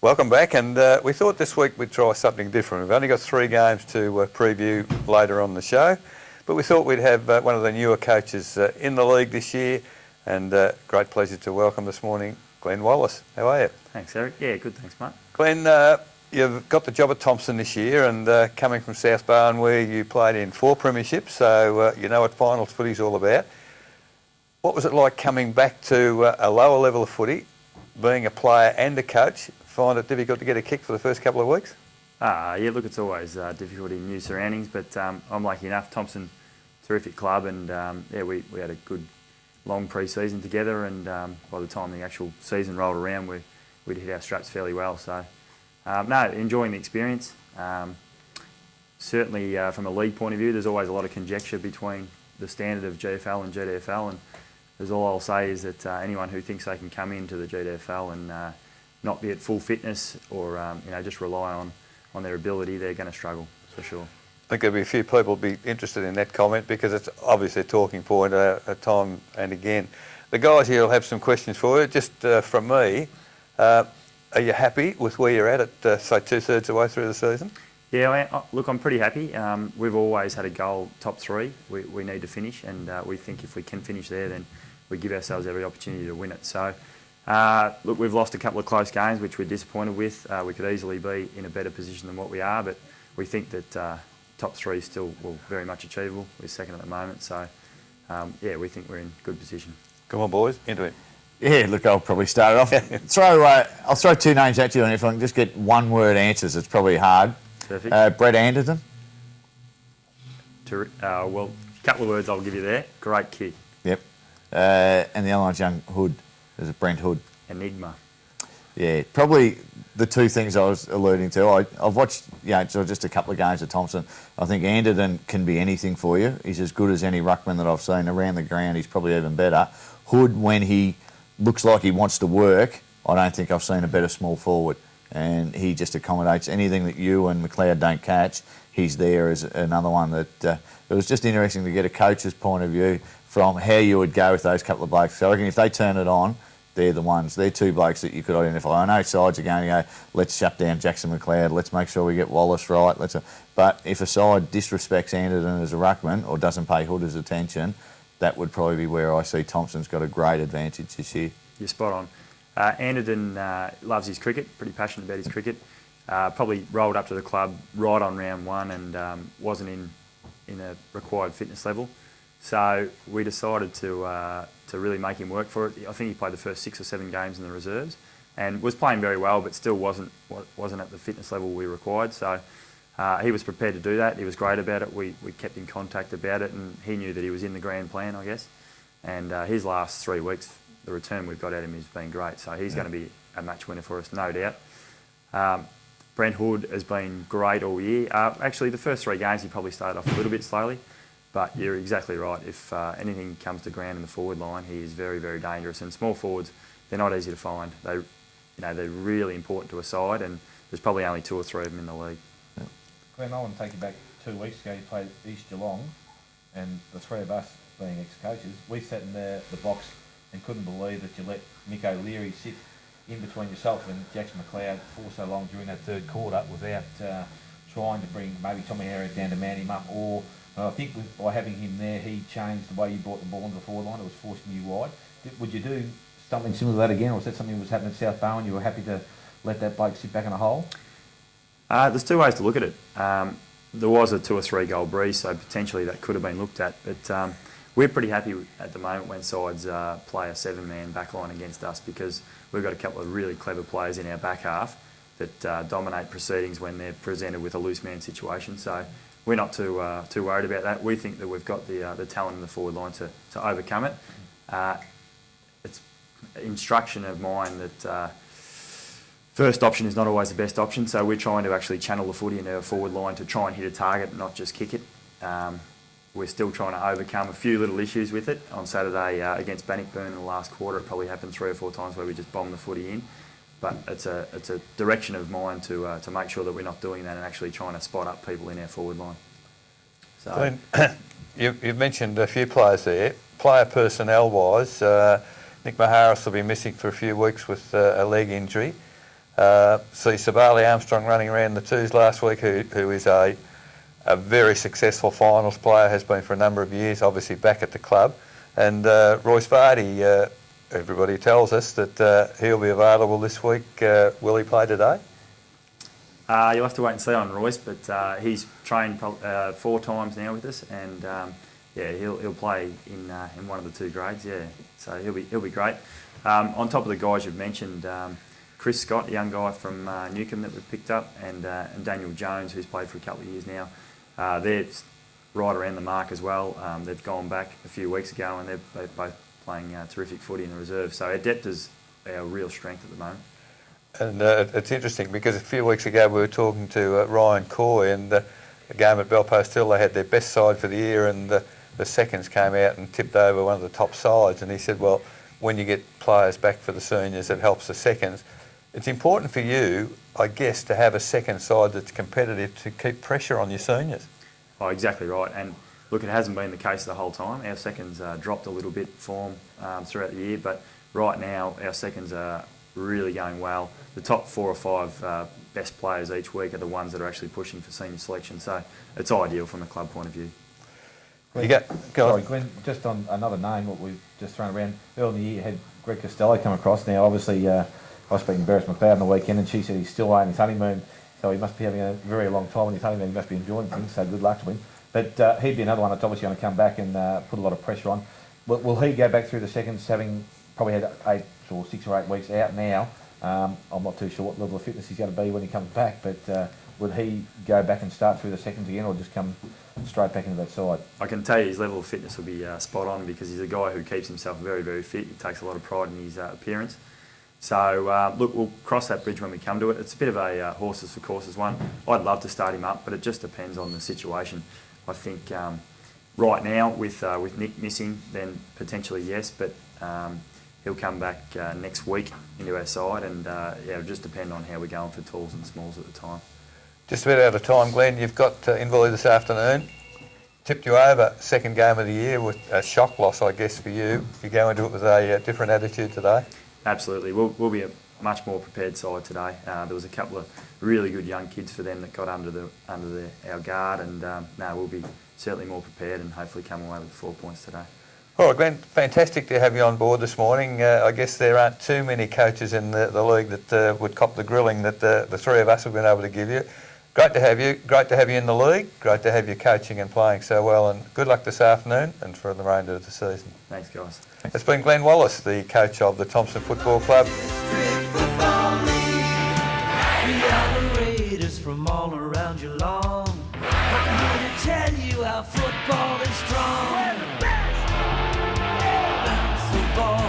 Welcome back, and we thought this week we'd try something different. We've only got 3 games to preview later on the show, but we thought we'd have one of the newer coaches in the league this year, and great pleasure to welcome this morning Glen Wallace. How are you? Thanks, Eric. Yeah, good, thanks, mate. Glen, you've got the job at Thomson this year, and coming from South Barn where you played in 4 premierships, so you know what finals footy's all about. What was it like coming back to a lower level of footy, being a player and a coach? Find it difficult to get a kick for the first couple of weeks? Yeah, look, it's always difficult in new surroundings, but I'm lucky enough. Thomson, terrific club, and yeah, we had a good long pre-season together, and by the time the actual season rolled around, we'd hit our straps fairly well. So, no, enjoying the experience. Certainly, from a league point of view, there's always a lot of conjecture between the standard of GFL and GDFL, and there's all I'll say is that anyone who thinks they can come into the GDFL and not be at full fitness or just rely on their ability, they're going to struggle for sure. I think there'll be a few people be interested in that comment because it's obviously a talking point at time and again. The guys here will have some questions for you. Just from me, are you happy with where you're at say 2/3 of the way through the season? Yeah, look, I'm pretty happy. We've always had a goal, top 3. We need to finish, and we think if we can finish there, then we give ourselves every opportunity to win it. So, look, we've lost a couple of close games, which we're disappointed with. We could easily be in a better position than what we are, but we think that top 3 is still very much achievable. We're second at the moment, so yeah, we think we're in good position. Come on, boys, into it. Yeah, look, I'll probably start it off. I'll throw 2 names at you, and if I can just get one-word answers, it's probably hard. Perfect. Brett Anderton. Well, a couple of words I'll give you there. Great kid. Yep. And the other one's young Hood. There's a Brent Hood. Enigma. Yeah, probably the 2 things I was alluding to. I've watched, so just a couple of games at Thomson. I think Anderton can be anything for you. He's as good as any ruckman that I've seen around the ground. He's probably even better. Hood, when he looks like he wants to work, I don't think I've seen a better small forward. And he just accommodates anything that you and McLeod don't catch. He's there as another one that it was just interesting to get a coach's point of view from how you would go with those couple of blokes. So I reckon if they turn it on, they're the ones. They're 2 blokes that you could identify. I know sides are going to go, let's shut down Jackson McLeod, let's make sure we get Wallace right. But if a side disrespects Anderton as a ruckman or doesn't pay Hood his attention, that would probably be where I see Thomson's got a great advantage this year. You're spot on. Anderton loves his cricket, pretty passionate about his cricket. Probably rolled up to the club right on round 1 and wasn't in a required fitness level. So we decided to really make him work for it. I think he played the first 6 or 7 games in the reserves and was playing very well, but still wasn't at the fitness level we required. So he was prepared to do that. He was great about it. We kept in contact about it, and he knew that he was in the grand plan, I guess. And his last 3 weeks, the return we've got at him has been great. So he's going to be a match winner for us, no doubt. Brent Hood has been great all year. Actually, the first 3 games he probably started off a little bit slowly, but you're exactly right. If anything comes to ground in the forward line, he is very, very dangerous. And small forwards, they're not easy to find. They're really important to a side, and there's probably only 2 or 3 of them in the league. Glen, I want to take you back 2 weeks ago. You played East Geelong, and the 3 of us being ex-coaches, we sat in the box and couldn't believe that you let Mick O'Leary sit in between yourself and Jackson McLeod for so long during that 3rd quarter without trying to bring maybe Tommy Harriott down to man him up. Or I think by having him there, he changed the way you brought the ball into the forward line. It was forcing you wide. Would you do something similar to that again, or was that something that was happening at South Barwon? You were happy to let that bloke sit back in a hole? There's 2 ways to look at it. There was a 2 or 3 goal breeze, so potentially that could have been looked at. But we're pretty happy at the moment when sides play a 7-man backline against us, because we've got a couple of really clever players in our back half that dominate proceedings when they're presented with a loose man situation. So we're not too worried about that. We think that we've got the talent in the forward line to overcome it. It's instruction of mine that first option is not always the best option, so we're trying to actually channel the footy into our forward line to try and hit a target, not just kick it. We're still trying to overcome a few little issues with it. On Saturday against Bannockburn in the last quarter, it probably happened 3 or 4 times where we just bombed the footy in. But it's a direction of mine to make sure that we're not doing that and actually trying to spot up people in our forward line. So, Glen, you've mentioned a few players there. Player personnel-wise, Nick Maharis will be missing for a few weeks with a leg injury. See Sabali Armstrong running around the twos last week, who is a very successful finals player, has been for a number of years, obviously back at the club. And Royce Vardy, everybody tells us that he'll be available this week. Will he play today? You'll have to wait and see on Royce, but he's trained 4 times now with us, and yeah, he'll play in one of the 2 grades. Yeah, so he'll be great. On top of the guys you've mentioned, Chris Scott, a young guy from Newcombe that we've picked up, and Daniel Jones, who's played for a couple of years now. They're right around the mark as well. They've gone back a few weeks ago, and they're both playing terrific footy in the reserve. So our depth is our real strength at the moment. And it's interesting because a few weeks ago we were talking to Ryan Coy, and the game at Belpost Hill, they had their best side for the year, and the seconds came out and tipped over one of the top sides. And he said, well, when you get players back for the seniors, it helps the seconds. It's important for you, I guess, to have a second side that's competitive to keep pressure on your seniors. Oh, exactly right. And look, it hasn't been the case the whole time. Our seconds dropped a little bit form throughout the year, but right now our seconds are really going well. The top 4 or 5 best players each week are the ones that are actually pushing for senior selection, so it's ideal from a club point of view. Glenn, sorry, Glenn, just on another name, what we've just thrown around, early in the year you had Greg Costello come across. Now, obviously, I was speaking to Beres McLeod on the weekend, and she said he's still on his honeymoon, so he must be having a very long time on his honeymoon. He must be enjoying things, so good luck to him. But he'd be another one that's obviously going to come back and put a lot of pressure on. Will he go back through the seconds, having probably had 8 or 6 or 8 weeks out now? I'm not too sure what level of fitness he's going to be when he comes back, but would he go back and start through the seconds again, or just come straight back into that side? I can tell you his level of fitness will be spot on, because he's a guy who keeps himself very, very fit. He takes a lot of pride in his appearance. So, look, we'll cross that bridge when we come to it. It's a bit of a horses for courses one. I'd love to start him up, but it just depends on the situation. I think right now, with Nick missing, then potentially yes, but he'll come back next week into our side, and yeah, it'll just depend on how we're going for talls and smalls at the time. Just about out of time, Glenn. You've got Inverleigh this afternoon. Tipped you over, second game of the year, with a shock loss, I guess, for you. You go into it with a different attitude today? Absolutely. We'll be a much more prepared side today. There was a couple of really good young kids for them that got under our guard, and we'll be certainly more prepared and hopefully come away with 4 points today. All right, Glenn, fantastic to have you on board this morning. I guess there aren't too many coaches in the league that would cop the grilling that the 3 of us have been able to give you. Great to have you. Great to have you in the league. Great to have you coaching and playing so well. And good luck this afternoon and for the remainder of the season. Thanks, guys. It's been Glen Wallace, the coach of the Thomson Football Club. From all around your lawn, I'm here to tell you how football is strong. Bounce the ball.